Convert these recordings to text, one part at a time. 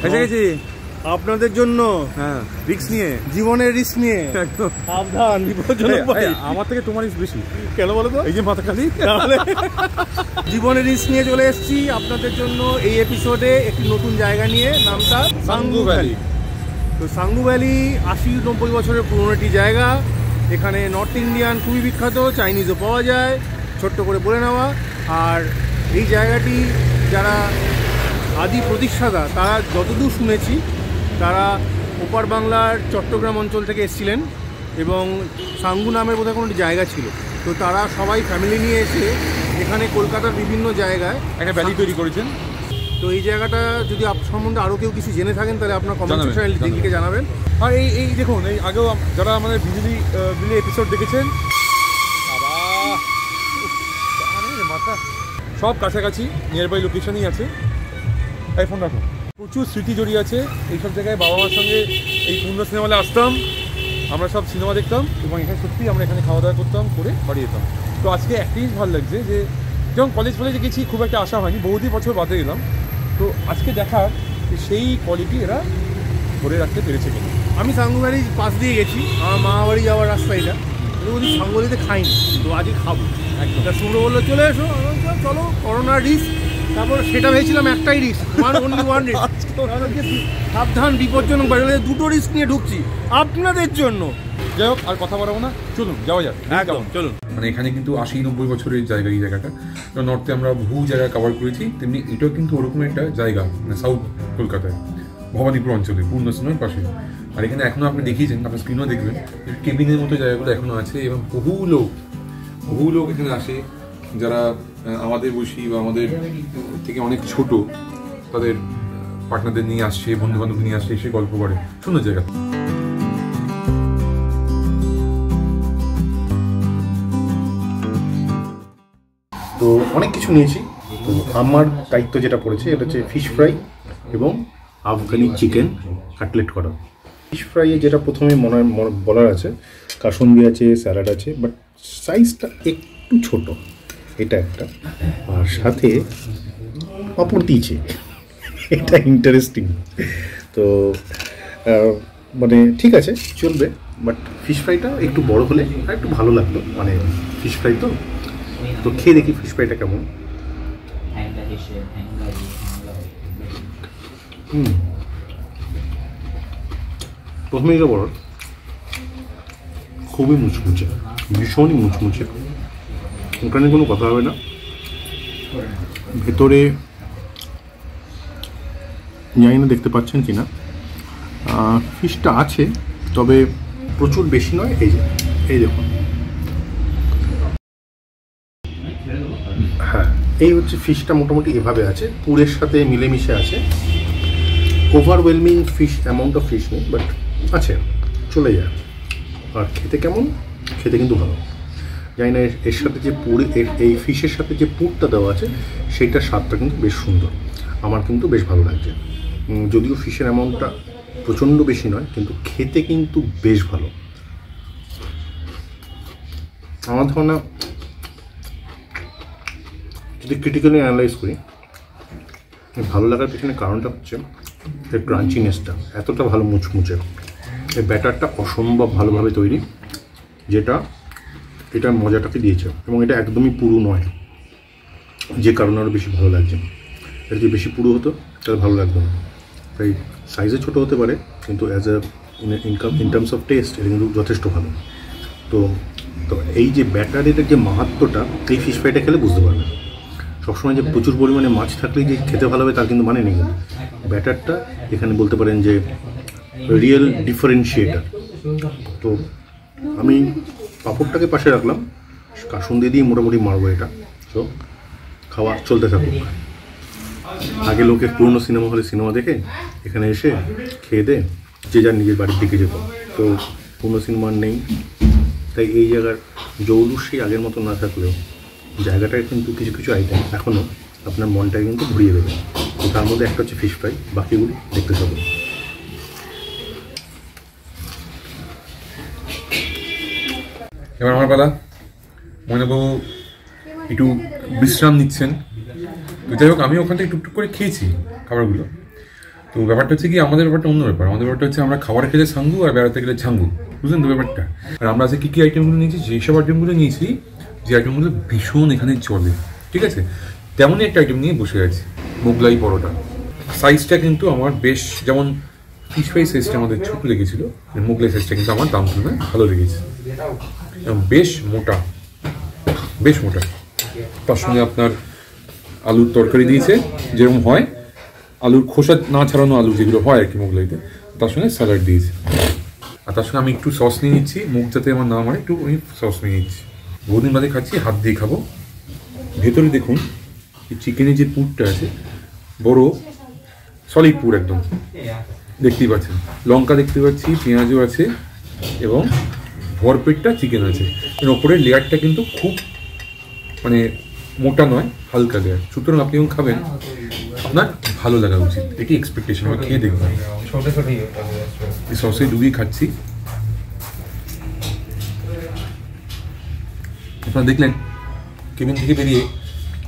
এসে গেছি আপনাদের জন্য। হ্যাঁ, রিস্ক নিয়ে, জীবনের রিস্ক নিয়ে। সাবধান, বিপজ্জনক ভাই। আমার থেকে তোমার রিস্ক বেশি। কেন বলো তো? এই যে মাথা খালি। জীবনের রিস্ক নিয়ে চলে এসেছি আপনাদের জন্য এই এপিসোডে একটি নতুন জায়গা নিয়ে, নামটা সাঙ্গু ভ্যালি। তো সাঙ্গু ভ্যালি 80-90 বছরের পুরনো একটি জায়গা। এখানে নর্থ ইন্ডিয়ান খুবই বিখ্যাত, চাইনিজও পাওয়া যায়, ছোট্ট করে বলে নেওয়া। আর এই জায়গাটি যারা আদি প্রতিষ্ঠাতা, তারা যতদূর শুনেছি তারা ওপার বাংলার চট্টগ্রাম অঞ্চল থেকে এসেছিলেন এবং সাঙ্গু নামের বোধহয় কোনো জায়গা ছিল। তো তারা সবাই ফ্যামিলি নিয়ে এসে এখানে কলকাতার বিভিন্ন জায়গায় একটা ভ্যালি তৈরি করেছেন। তো এই জায়গাটা যদি সম্বন্ধে আরও কেউ কিছু জেনে থাকেন তাহলে আপনার কমেন্ট সেকশনে লিখে জানাবেন। আর এই দেখুন, এই আগেও যারা আমাদের বিজলি এপিসোড দেখেছেন, মাথা সব কাছাকাছি নিয়ার বাই লোকেশনই আছে। এই ফোন রাখো। প্রচুর স্মৃতি জড়িয়ে আছে এইসব জায়গায়। বাবা মার সঙ্গে এই পূর্ণ সিনেমা হলে আসতাম, আমরা সব সিনেমা দেখতাম এবং এখানে সত্যি আমরা এখানে খাওয়া দাওয়া করতাম, করে বাড়ি যেতাম। তো আজকে একটাই ভালো লাগছে যে যখন কলেজে গেছি খুব একটা আশা হয়নি, বহুদিন বছর বাদে গেলাম। তো আজকে দেখার সেই কোয়ালিটি এরা ধরে রাখতে পেরেছে কিনা। আমি সাঙ্গু ভ্যালি পাশ দিয়ে গেছি, আমার মা বাড়ি যাওয়ার রাস্তা এটা। বলছি সাঙ্গু ভ্যালিতে খাইনি, তো আজকে খাবো। একদম শুভ্র বললো চলে এসো, চলো, করোনা রিস্ক। তারপর সেটা ভেবেছিলাম একটাই রিস্ক, ওয়ান রিস্ক। সাবধান, বিপজ্জনক বাইরে, দুটো রিস্ক নিয়ে ঢুকছি আপনাদের জন্য। যাই হোক, আর কথা বলবো না, চলুন যাওয়া যাক। একদম চলুন। মানে এখানে কিন্তু 80-90 বছরের জায়গা এই জায়গাটা। নর্থে আমরা বহু জায়গা কভার করেছি, তেমনি এটাও কিন্তু ওরকম একটা জায়গা, মানে সাউথ কলকাতায় ভবানীপুর অঞ্চলে পূর্ণ সিনেমার পাশে। আর এখানে এখনো আপনি দেখিয়েছেন, আপনার স্ক্রিনও দেখবেন, কেবিনের মতো জায়গাগুলো এখনো আছে এবং বহু লোক এখানে আসে যারা আমাদের বয়সী বা আমাদের থেকে অনেক ছোট, তাদের পার্টনারদের নিয়ে আসছে, বন্ধু বান্ধব নিয়ে আসছে, এসে গল্প করে। সুন্দর জায়গা। তো অনেক কিছু নিয়েছি। তো আমার দায়িত্ব যেটা পড়েছে এটা হচ্ছে ফিশ ফ্রাই এবং আফগানি চিকেন কাটলেট করা। ফিশ ফ্রাইয়ে যেটা প্রথমে বলার আছে, কাসুন্দি আছে, স্যালাড আছে, বাট সাইজটা একটু ছোট, এটা একটা। আর সাথে পাঁপড় দিয়েছে, এটা ইন্টারেস্টিং। তো মানে ঠিক আছে, চলবে, বাট ফিশ ফ্রাইটা একটু বড় হলে আর একটু ভালো লাগতো। মানে ফিশ ফ্রাই তো খেয়ে দেখি ফিশ ফ্রাইটা কেমন। প্রথমে এটা বড়, খুবই মুচমুচে, ভীষণই মুচমুচে, ওখানে কোনো কথা হবে না। ভেতরে জানি না দেখতে পাচ্ছেন কিনা, ফিশটা আছে, তবে প্রচুর বেশি নয়। এই দেখুন, হ্যাঁ, এই হচ্ছে ফিশটা মোটামুটি এভাবে আছে, পুরের সাথে মিলেমিশে আছে। Overwhelming fish amount of fish নেই, বাট আছে, চলে যায়। আর খেতে কেমন? খেতে কিন্তু ভালো। জানি না এর সাথে যে পুরে, এই ফিশের সাথে যে পুরটা দেওয়া আছে সেইটার স্বাদটা কিন্তু বেশ সুন্দর, আমার কিন্তু বেশ ভালো লাগছে। যদিও ফিশের অ্যামাউন্টটা প্রচণ্ড বেশি নয়, কিন্তু খেতে কিন্তু বেশ ভালো। আমার ধারণা যদি ক্রিটিক্যালি অ্যানালাইজ করি, ভালো লাগার পেছনে কারণটা হচ্ছে এর ক্রাঞ্চিনেসটা, এতটা ভালো মুচমুচে। এই ব্যাটারটা অসম্ভব ভালোভাবে তৈরি, যেটা এটার মজাটাকে দিয়েছে। এবং এটা একদমই পুরু নয়, যে কারণে আরও বেশি ভালো লাগছে। এটা যদি বেশি পুরু হতো তাহলে ভালো লাগতো না। তাই সাইজে ছোটো হতে পারে, কিন্তু as a in terms of test এটা কিন্তু যথেষ্ট ভালো। তো এই যে ব্যাটারের যে মাহাত্ম্যটা, এই ফিশ ফ্রাইটা খেলে বুঝতে পারবে। সবসময় যে প্রচুর পরিমাণে মাছ থাকলেই যে খেতে ভালো হবে তার কিন্তু মানে নেই। ব্যাটারটা এখানে বলতে পারেন যে রিয়েল ডিফারেন্সিয়েটার। তো আমি পাঁপড়টাকে পাশে রাখলাম, কাসুন্দি দিয়ে মোটামুটি মারবো এটা। তো খাওয়া চলতে থাকুক। আগে লোকের পুরনো সিনেমা হলে সিনেমা দেখে এখানে এসে খেয়ে দে যে যার নিজের বাড়ির দিকে যেত। তো পুরনো সিনেমা নেই, তাই এই জায়গার জৌলুস সেই আগের মতো না থাকলেও জায়গাটায় কিন্তু কিছু কিছু আইটেম এখনও আপনার মনটাকে কিন্তু ঘুরিয়ে দেবে। তো তার মধ্যে একটা হচ্ছে ফিশ ফ্রাই, বাকিগুলি দেখতে থাকুন। এবার আমার পালা। ময়নাবাবু একটু বিশ্রাম নিচ্ছেন। তো যাই হোক, আমি ওখান থেকে টুকটুক করে খেয়েছি খাবারগুলো। তো ব্যাপারটা হচ্ছে কি, আমাদের ব্যাপারটা অন্য ব্যাপার। আমাদের ব্যাপারটা হচ্ছে আমরা খাবার খেলে সাঙ্গু আর বেড়াতে গেলে ঝাঙ্গু, বুঝলেন তো ব্যাপারটা। আর আমরা আজকে কী কী আইটেমগুলো নিয়েছি, যেসব আইটেমগুলো নিয়েছি, যে আইটেমগুলো ভীষণ এখানে চলে, ঠিক আছে, তেমনই একটা আইটেম নিয়ে বসে আছি, মোগলাই পরোটা। সাইজটা কিন্তু আমার বেশ, যেমন ফিশ ফ্রাই সাইজটা আমাদের ছোট লেগেছিল, মোগলাই সাইজটা কিন্তু আমার দাম তুলনায় ভালো লেগেছে, এবং বেশ মোটা, বেশ মোটা। তার সঙ্গে আপনার আলুর তরকারি দিয়েছে, যেরকম হয় আলুর খোসা না ছাড়ানো আলু যেগুলো হয় আর কি মোগলাইতে, তার সঙ্গে স্যালাড দিয়েছে। আর তার সঙ্গে আমি একটু সস নিয়ে নিচ্ছি, মুখ যাতে আমার না হয় একটু আমি সস নিয়ে নিচ্ছি। বহুদিন বাদে খাচ্ছি, হাত দিয়ে খাবো। ভেতরে দেখুন এই চিকেনের যে পুরটা আছে, বড় সলিড পুর একদম, দেখতেই পাচ্ছেন। লঙ্কা দেখতে পাচ্ছি, পেঁয়াজও আছে, এবং ভরপেটটা চিকেন আছে। এর ওপরের লেয়ারটা কিন্তু খুব মানে মোটা নয়, হালকা লেয়ার। সুতরাং আপনি যখন খাবেন আপনার ভালো লাগা উচিত, এটি এক্সপেকটেশন। আমার খেয়ে দেখবেন। এই সসে ডুবিয়ে খাচ্ছি। আপনারা দেখলেন কেবিন থেকে বেরিয়ে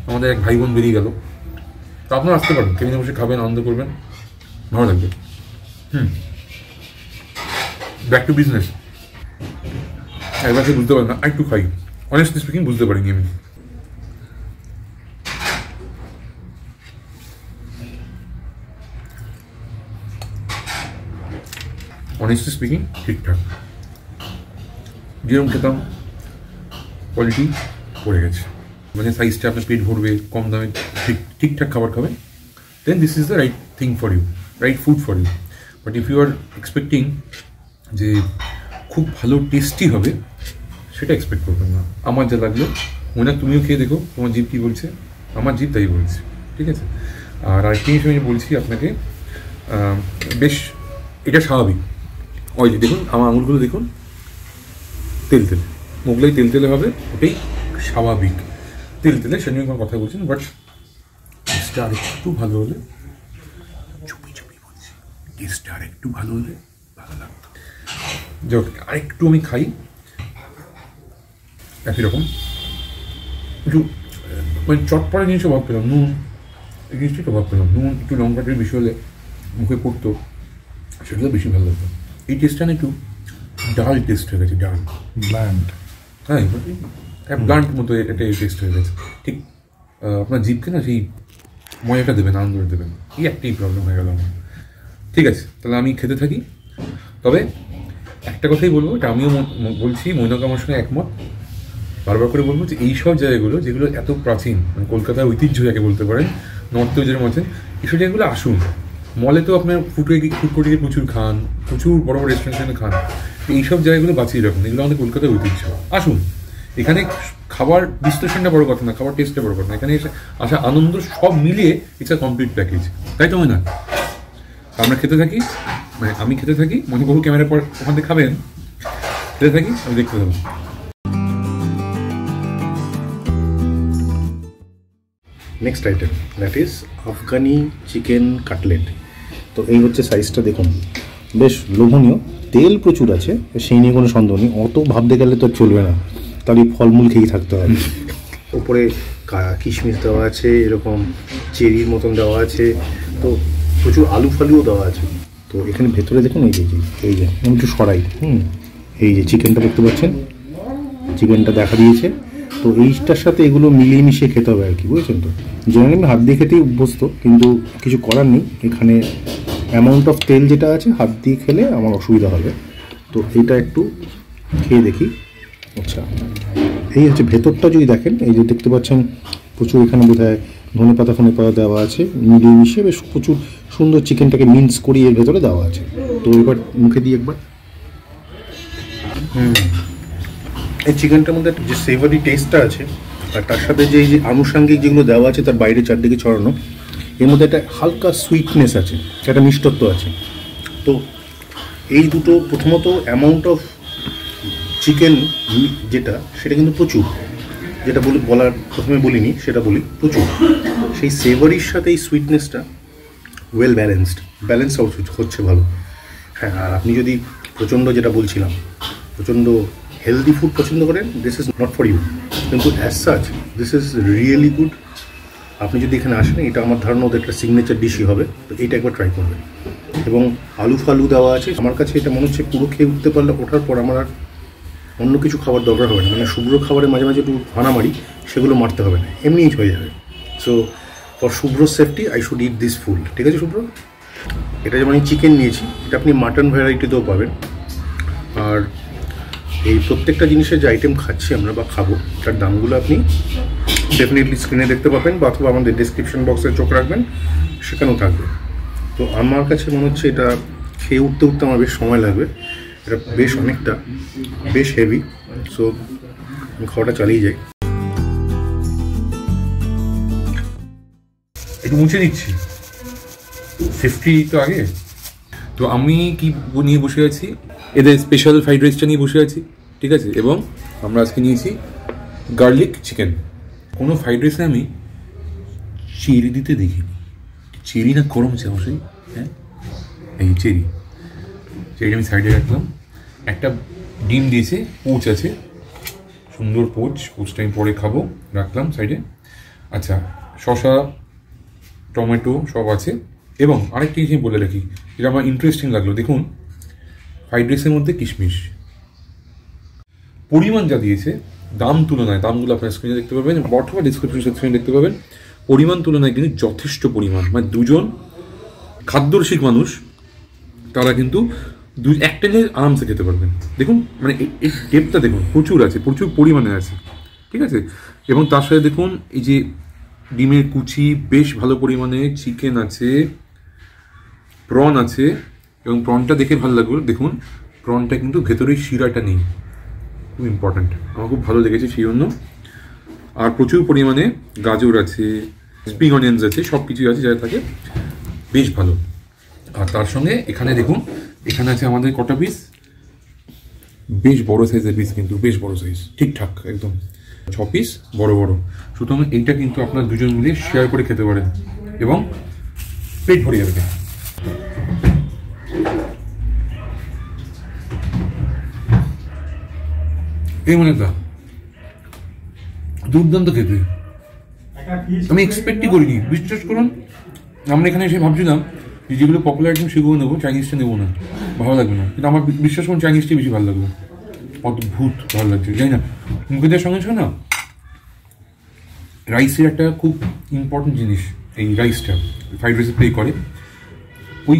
আমাদের এক ভাই বোন বেরিয়ে গেল। তো আপনারা আসতে পারেন, কেবিনে বসে খাবেন, আনন্দ করবেন, ভালো লাগবে। Back to business. একবার সে বুঝতে পারেন না, একটু খাই। অনেস্টলি স্পিকিং বুঝতে পারিনি আমি। অনেস্টলি স্পিকিং ঠিকঠাক, যেরকম খেতাম কোয়ালিটি পড়ে গেছে। মানে সাইজটা আপনার পেট ভরবে, কম দামে ঠিকঠাক খাবার খাবেন, then this is the right thing for you, right food for you. But if you are expecting যে খুব ভালো টেস্টি হবে, সেটা এক্সপেক্ট করবেন না। আমার যা লাগলো, মনে হয় তুমিও খেয়ে দেখো তোমার জিভ কী বলছে, আমার জিভ তাই বলছে, ঠিক আছে। আর আরেকটি জিনিস আমি বলছি আপনাকে, বেশ এটা স্বাভাবিক। ওই যে দেখুন আমার আঙুলগুলো দেখুন, তেল তেল, মোগলাই তেল তেলে হবে, ওটাই স্বাভাবিক। তেল তেলে সে নিয়ে কোনো কথা বলছেন, বাট টেস্টটা আর একটু ভালো হলে, চুপি চুপি বলছি, টেস্টটা আর একটু ভালো হলে ভালো লাগতো। যাক, আরেকটু আমি খাই একই রকম, একটু মানে চটপটা জিনিস অভাব পেলাম। নুন, এই জিনিসটাই অভাব পেলাম। নুন একটু লঙ্কাটা বেশি হলে মুখে পড়তো, সেগুলো বেশি ভালো লাগতো। এই টেস্টটা না একটু ডাল টেস্ট হয়ে গেছে, ডাল ব্ল্যান্ড। হ্যাঁ, ব্ল্যান্ড মতো এটা এই টেস্ট হয়ে গেছে। ঠিক আপনার জিভকে না সেই মজাটা দেবেন, আনন্দ দেবেন, এই একটাই প্রবলেম হয়ে গেল আমার। ঠিক আছে, তাহলে আমি খেতে থাকি। তবে একটা কথাই বলবো, এটা আমিও বলছি, মৈনক আমার সঙ্গে একমত, বারবার করে বলবো যে এইসব জায়গাগুলো যেগুলো এত প্রাচীন, মানে কলকাতার ঐতিহ্য যাকে বলতে পারেন, নর্থেও যেরকম আছেন, এইসব জায়গাগুলো আসুন। মলে তো আপনার ফুড কোর্টে প্রচুর খান, প্রচুর বড় বড় রেস্টুরেন্টে খান, এইসব জায়গাগুলো বাঁচিয়ে রাখুন। এগুলো আমাদের কলকাতার ঐতিহ্য। আসুন এখানে, খাবার বিশ্লেষণটা বড় কথা না, খাবার টেস্টটা বড় কথা না, এখানে এসে আসা আনন্দ সব মিলিয়ে ইটস আ কমপ্লিট প্যাকেজ, তাই তো না? আমরা খেতে থাকি, মানে আমি খেতে থাকি, মনে করবো ক্যামেরার পর ওখান থেকে খাবেন, খেতে থাকি, আমি দেখতে থাকবো। Next item, that is Afghani chicken cutlet. তো এই হচ্ছে সাইজটা, দেখুন বেশ লোভনীয়, তেল প্রচুর আছে, সেই নিয়ে কোনো সন্দেহ নেই। অত ভাবতে গেলে তো চলবে না, তাহলে ফলমূল খেয়েই থাকতে হবে। ওপরে কিশমিশ দেওয়া আছে, এরকম চেরির মতন দেওয়া আছে, তো প্রচুর আলু ফালুও দেওয়া আছে। তো এখানে ভেতরে দেখুন, এই যে আমি একটু সরাই, এই যে চিকেনটা দেখতে পাচ্ছেন, চিকেনটা দেখা দিয়েছে। তো এইটার সাথে এগুলো মিলিয়ে মিশিয়ে খেতে হবে আর কি, বুঝেছেন তো। জেনারেলি আমি হাত দিয়ে খেতেই অভ্যস্ত, কিন্তু কিছু করার নেই, এখানে অ্যামাউন্ট অফ তেল যেটা আছে হাত দিয়ে খেলে আমার অসুবিধা হবে। তো এইটা একটু খেয়ে দেখি। আচ্ছা, এই হচ্ছে ভেতরটা, যদি দেখেন এই যে দেখতে পাচ্ছেন প্রচুর, এখানে বোধহয় ধনে পাতা দেওয়া আছে, মিলিয়ে মিশিয়ে বেশ প্রচুর সুন্দর চিকেনটাকে মিন্স করিয়ে এর ভেতরে দেওয়া আছে। তো এবার মুখে দিই একবার। এই চিকেনটার মধ্যে যে সেভারি টেস্টটা আছে, আর তার সাথে যে আনুষঙ্গিক যেগুলো দেওয়া আছে তার বাইরে চারদিকে ছড়ানো, এর মধ্যে একটা হালকা সুইটনেস আছে, একটা মিষ্টত্ব আছে। তো এই দুটো, প্রথমত অ্যামাউন্ট অফ চিকেন যেটা, সেটা কিন্তু প্রচুর, যেটা বলার প্রথমে বলিনি সেটা বলি, প্রচুর। সেই সেভারির সাথে এই সুইটনেসটা ওয়েল ব্যালেন্স হচ্ছে ভালো। হ্যাঁ, আর আপনি যদি প্রচণ্ড, যেটা বলছিলাম, প্রচণ্ড হেলদি ফুড পছন্দ করেন, this is not for you, কিন্তু as such this is really good. আপনি যদি এখানে আসেন, এটা আমার ধারণা ওদের একটা সিগনেচার ডিশই হবে, তো এইটা একবার ট্রাই করবেন। এবং আলু ফালু দেওয়া আছে, আমার কাছে এটা মনে হচ্ছে পুরো খেয়ে উঠতে পারলে ওঠার পর আমার আর অন্য কিছু খাবার দরকার হবে না, মানে শুভ্র খাবারে মাঝে মাঝে একটু ভানা মারি, সেগুলো মারতে হবে না, এমনিই হয়ে যাবে। So for Shubhra safety I should eat this full. ঠিক আছে শুভ্র, এটা যেমন আমি চিকেন নিয়েছি, এটা আপনি মাটন ভ্যারাইটিতেও পাবেন। আর এই প্রত্যেকটা জিনিসের যে আইটেম খাচ্ছি আমরা বা খাবো, তার দামগুলো আপনি ডেফিনেটলি স্ক্রিনে দেখতে পাবেন, বা অথবা আমাদের ডিসক্রিপশন বক্সে চোখ রাখবেন, সেখানেও থাকবে। তো আমার কাছে মনে হচ্ছে এটা খেয়ে উঠতে উঠতে আমার বেশ সময় লাগবে, এটা বেশ অনেকটা, বেশ হেভি। সো আমি খাওয়াটা চালিয়ে যাই। একটু মুছে দিচ্ছি, সেফটি তো আগে। তো আমি কি নিয়ে বসে আছি, এদের স্পেশাল ফ্রাইড রাইসটা নিয়ে বসে আছি, ঠিক আছে। এবং আমরা আজকে নিয়েছি গার্লিক চিকেন। কোনো ফ্রাইড রাইসে আমি চেরি দিতে দেখিনি, চেরি না গরম চামচই, হ্যাঁ এই চেরি আমি সাইডে রাখলাম। একটা ডিম দিয়েছে, পোচ আছে, সুন্দর পোচটা আমি পরে খাবো, রাখলাম সাইডে। আচ্ছা, শসা টমেটো সব আছে। এবং আরেকটি জিনিস বলে রাখি, যেটা আমার ইন্টারেস্টিং লাগলো, দেখুন ফ্রাইড রাইসের মধ্যে কিশমিশ। পরিমাণ যা দিয়েছে দাম তুলনায়, দামগুলো আপনার স্ক্রিনে দেখতে পাবেন অথবা ডিসক্রিপশন সেকশনে দেখতে পাবেন, পরিমাণ তুলনায় কিন্তু যথেষ্ট পরিমাণ। মানে দুজন খাদ্যরসিক মানুষ তারা কিন্তু এক টেনে আরামসে খেতে পারবেন। দেখুন মানে এই ডেপটা দেখুন, প্রচুর আছে, প্রচুর পরিমাণে আছে, ঠিক আছে। এবং তার সাথে দেখুন এই যে ডিমের কুচি, বেশ ভালো পরিমাণে চিকেন আছে, প্রন আছে। এবং প্রনটা দেখে ভালো লাগলো, দেখুন প্রনটা কিন্তু ভেতরে শিরাটা নেই, খুব ইম্পর্ট্যান্ট, আমার খুব ভালো লেগেছে সেই জন্য। আর প্রচুর পরিমাণে গাজর আছে, স্প্রিং অনিয়ন্স আছে, সব কিছুই আছে যা থাকে, বেশ ভালো। আর তার সঙ্গে এখানে দেখুন, এখানে আছে আমাদের কটা পিস, বেশ বড় সাইজের পিস, কিন্তু বেশ বড় সাইজ, ঠিকঠাক একদম 6 পিস বড় বড়। সুতরাং এইটা কিন্তু আপনার দুজন মিলে শেয়ার করে খেতে পারেন এবং পেট ভরে যাবে। এই মনে তা দুর্দান্ত খেতে, আমি এক্সপেক্টই করিনি, বিশ্বাস করুন। আমরা এখানে এসে ভাবছিলাম যে যেগুলো পপুলার আইটেম সেগুলো নেবো, চাইনিজটা নেবো না, ভালো লাগবে না। কিন্তু আমার বিশ্বাস করুন চাইনিজটাই বেশি ভালো লাগলো, অদ্ভুত ভালো লাগছে, জানি না। মুখে দেওয়ার সঙ্গে সঙ্গে না, রাইসের একটা খুব ইম্পর্টেন্ট জিনিস, এই রাইসটা ফ্রাইড রাইসে প্লে করে। ওই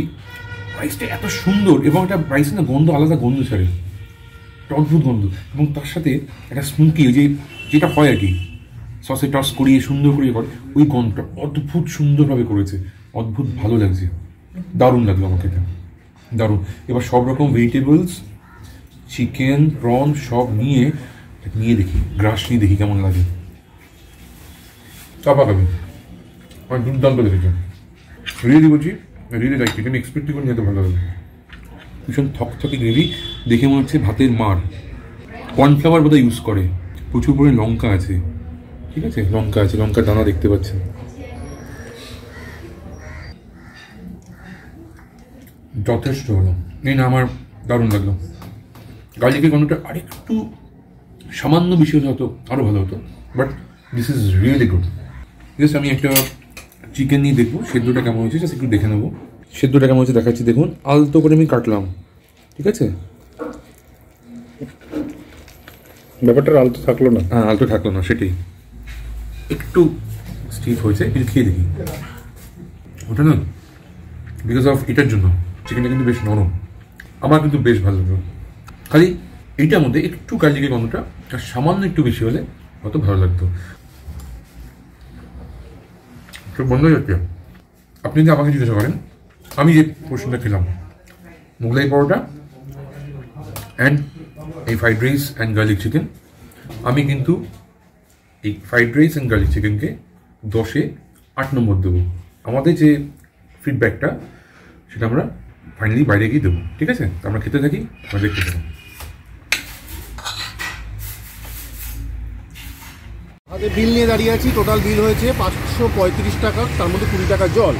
রাইসটা এত সুন্দর, এবং একটা রাইসের না গন্ধ, আলাদা গন্ধ ছাড়ে, অদ্ভুত গন্ধ। এবং তার সাথে একটা স্মোকি, ওই যেটা হয় আর কি, সসে টস করিয়ে সুন্দর করে করে, ওই গন্ধটা অদ্ভুত সুন্দরভাবে করেছে, অদ্ভুত ভালো লাগছে, দারুণ লাগলো আমাকে এটা, দারুণ। এবার সব রকম ভেজিটেবলস, চিকেন, প্রন সব নিয়ে দেখি, গ্রাস নিয়ে দেখি কেমন লাগে। চাপা খাবি, আমার দুর্দান্ত লেগেছে, রিয়েলি বলছি, রিয়েলি লাইক ইট, আমি এক্সপেক্টই করে নিতে ভালো লাগবে। ভীষণ থকথকে গ্রেভি, দেখে মনে হচ্ছে ভাতের মার। কর্নফ্লাওয়ার বোধহয় ইউজ করে, প্রচুর পরিমাণে লঙ্কা আছে, ঠিক আছে, লঙ্কা আছে, লঙ্কার দানা দেখতে পাচ্ছেন। যথেষ্ট হলো, এই না আমার দারুণ লাগলো। গার্লিকের গন্ধটা আরেকটু সামান্য বেশি হলে হতো আরও ভালো হতো, but this is really good. Just আমি একটা চিকেন নিয়ে দেখবো সেদ্ধটা কেমন হয়েছে, জাস্ট একটু দেখে নেবো সেদ্ধটা কেমন হয়েছে, দেখাচ্ছি। দেখুন আলতো করে আমি কাটলাম, ঠিক আছে, ব্যাপারটা আলতো থাকলো না, হ্যাঁ আলতো থাকলো না, সেটাই একটু স্টিফ হয়েছে। কিন্তু খেয়ে দেখি, ওটা না বিকজ অফ এটার জন্য চিকেনটা কিন্তু বেশ নরম, আমার কিন্তু বেশ ভালো লাগলো। খালি এইটার মধ্যে একটু গার্লিকের গন্ধটা আর সামান্য একটু বেশি হলে হয়তো ভালো লাগতো। বন্ধ হয়ে যাচ্ছে। আপনি যদি আমাকে জিজ্ঞাসা করেন, আমি যে পোর্শনটা খেলাম, মোগলাই পরোটা অ্যান্ড এই fried rice and garlic chicken, আমি কিন্তু এই ফ্রাইড রাইস অ্যান্ড গার্লিক চিকেনকে 10-এ 8 নম্বর দেবো। আমাদের যে ফিডব্যাকটা সেটা আমরা ফাইনালি বাইরে গিয়ে দেবো, ঠিক আছে। আমরা খেতে থাকি, আমরা দেখতে থাকি। আমাদের বিল নিয়ে দাঁড়িয়ে আছি, টোটাল বিল হয়েছে 535 টাকা, তার মধ্যে 20 টাকা জল,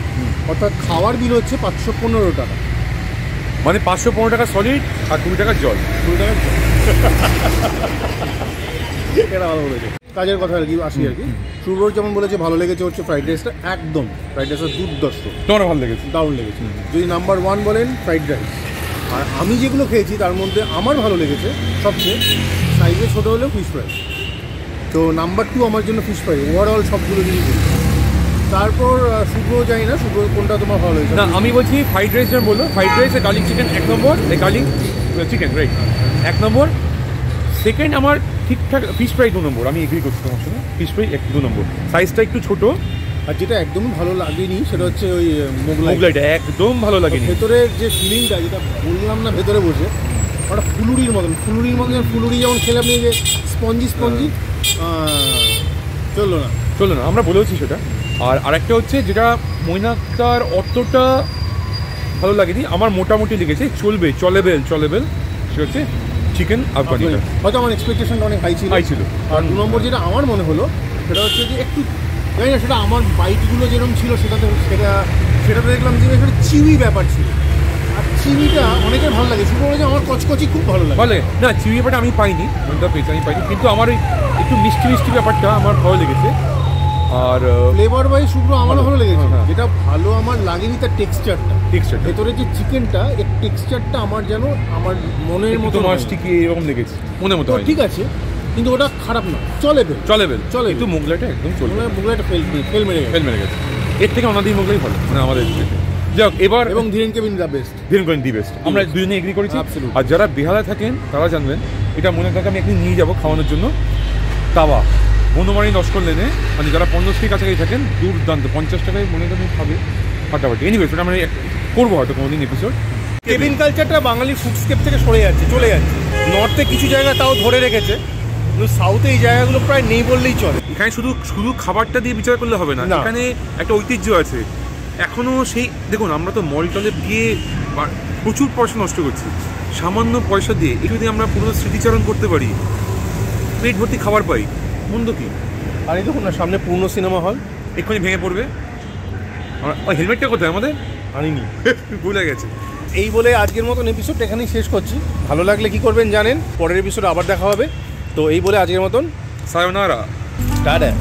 অর্থাৎ খাওয়ার বিল হচ্ছে 515 টাকা, মানে 515 টাকা সলিড আর 20 টাকা জল, 20 টাকা জল। এটা ভালো বলেছে। কাজের কথা আর কি আসি আর কি। শুভ্র যেমন বলেছে ভালো লেগেছে হচ্ছে ফ্রাইড রাইসটা, একদম ফ্রাইড রাইসটা দুর্দর্শ, তোমার ভালো লেগেছে? দারুণ লেগেছে। যদি নাম্বার 1 বলেন ফ্রাইড রাইস, আর আমি যেগুলো খেয়েছি তার মধ্যে আমার ভালো লেগেছে সবচেয়ে সাইজে ছোটো হলেও ফিশ ফ্রাই। তো নাম্বার 2 আমার জন্য ফিশ ফ্রাই ওভারঅল সবগুলো যদি বলি। তারপর শুভ্র জানি না শুভ্র কোনটা তোমার ভালো লেগেছে। না আমি বলছি ফ্রাইড রাইস যেমন বললো, ফ্রাইড রাইস গার্লিক চিকেন 1 নম্বর, গার্লিক চিকেন রাইট 1 নম্বর। সেকেন্ড আমার ঠিকঠাক ফিশ ফ্রাই 2 নম্বর, আমি এগ্রি করছি তোমার সঙ্গে, ফিশ ফ্রাই 2 নম্বর, সাইজটা একটু ছোটো। আর যেটা একদমই ভালো লাগেনি সেটা হচ্ছে ওই মোগলাই। মোগলাইটা একদম ভালো লাগেনি। ভেতরের যে ফিলিংটা যেটা বললাম না ভেতরে বসে ওটা ফুলুরির মতন, ফুলুরি যেমন খেলে আপনি যে স্পঞ্জি চললো না, আমরা বলেওছি সেটা। আর আরেকটা হচ্ছে যেটা মৈনাকটার অতটা ভালো লাগেনি, আমার মোটামুটি লেগেছে, চলেবেল সেটা হচ্ছে চিকেন আফগানিটা। হয়তো আমার এক্সপেকটেশনটা অনেক হাই ছিল। আর 2 নম্বর যেটা আমার মনে হলো সেটা হচ্ছে যে একটু জানি না সেটা আমার বাইটগুলো যেরকম ছিল সেটাতে দেখলাম যে একটা চিউই ব্যাপার ছিল। আর চিউইটা অনেকের ভালো লাগে, শুধু বলে আমার কচকচি খুব ভালো লাগে। না চিউই ব্যাপারটা আমি পাইনি, কিন্তু আমার ওই একটু মিষ্টি ব্যাপারটা আমার ভালো লেগেছে। আর ফ্লেভার ওয়াইজ শুধু আমারও ভালো লেগেছে। হ্যাঁ। যেটা ভালো আমার লাগেনি তার টেক্সচারটা, ভেতরে যে চিকেনটা এর টেক্সচারটা আমার যেন আমার মনের মতো স্টিকি এরকম লেগেছে, মনের মতো। ঠিক আছে, কিন্তু ওটা খারাপ না, চলেবেল। কিন্তু মোগলাইটা একদম চলবে, মোগলাইটা ফেল মেরে গেছে। এর থেকে অনাদি মোগলাই ভালো, মানে আমাদের যাক এবার। এবং ধীরেন কেবিন দ্য বেস্ট, আমরা দুজনে এগ্রি করেছি। Absolutely. আর যারা বেহালায় থাকেন তারা জানবেন, এটা মনে থাকে আমি একদিন নিয়ে যাবো খাওয়ানোর জন্য। তাওয়া বনমালী লস্কর লেনে, মানে যারা 50 কাছাকাছি থাকেন, দুর্দান্ত 50 টাকায় মনে করেন খাবে ফাটাফাটি। এনিওয়ে সেটা আমরা করবো হয়তো কোনোদিন এপিসোড। কেবিন কালচারটা বাঙালি ফুডস্কেপ থেকে চলে যাচ্ছে। নর্থে কিছু জায়গা তাও ধরে রেখেছে, কিন্তু সাউথে এই জায়গাগুলো প্রায় নেই বললেই চলে। এখানে শুধু খাবারটা দিয়ে বিচার করলে হবে না, এখানে একটা ঐতিহ্য আছে এখনো। সেই দেখুন, আমরা তো মল টলে গিয়ে প্রচুর পয়সা নষ্ট করছি, সামান্য পয়সা দিয়ে একটু যদি আমরা পুরো স্মৃতিচারণ করতে পারি, পেট ভর্তি খাবার পাই, মন্দ কি? আর এই দেখুন না, সামনে পূর্ণ সিনেমা হল, এক্ষুনি ভেঙে পড়বে। ওই হেলমেটটা কোথায় আমাদের? আনিনি, ভুলে গেছে। এই বলে আজকের মতন এপিসোডটা এখানেই শেষ করছি। ভালো লাগলে কি করবেন জানেন, পরের এপিসোডে আবার দেখা হবে। তো এই বলে আজকের মতন সায়োনারা, টাটা।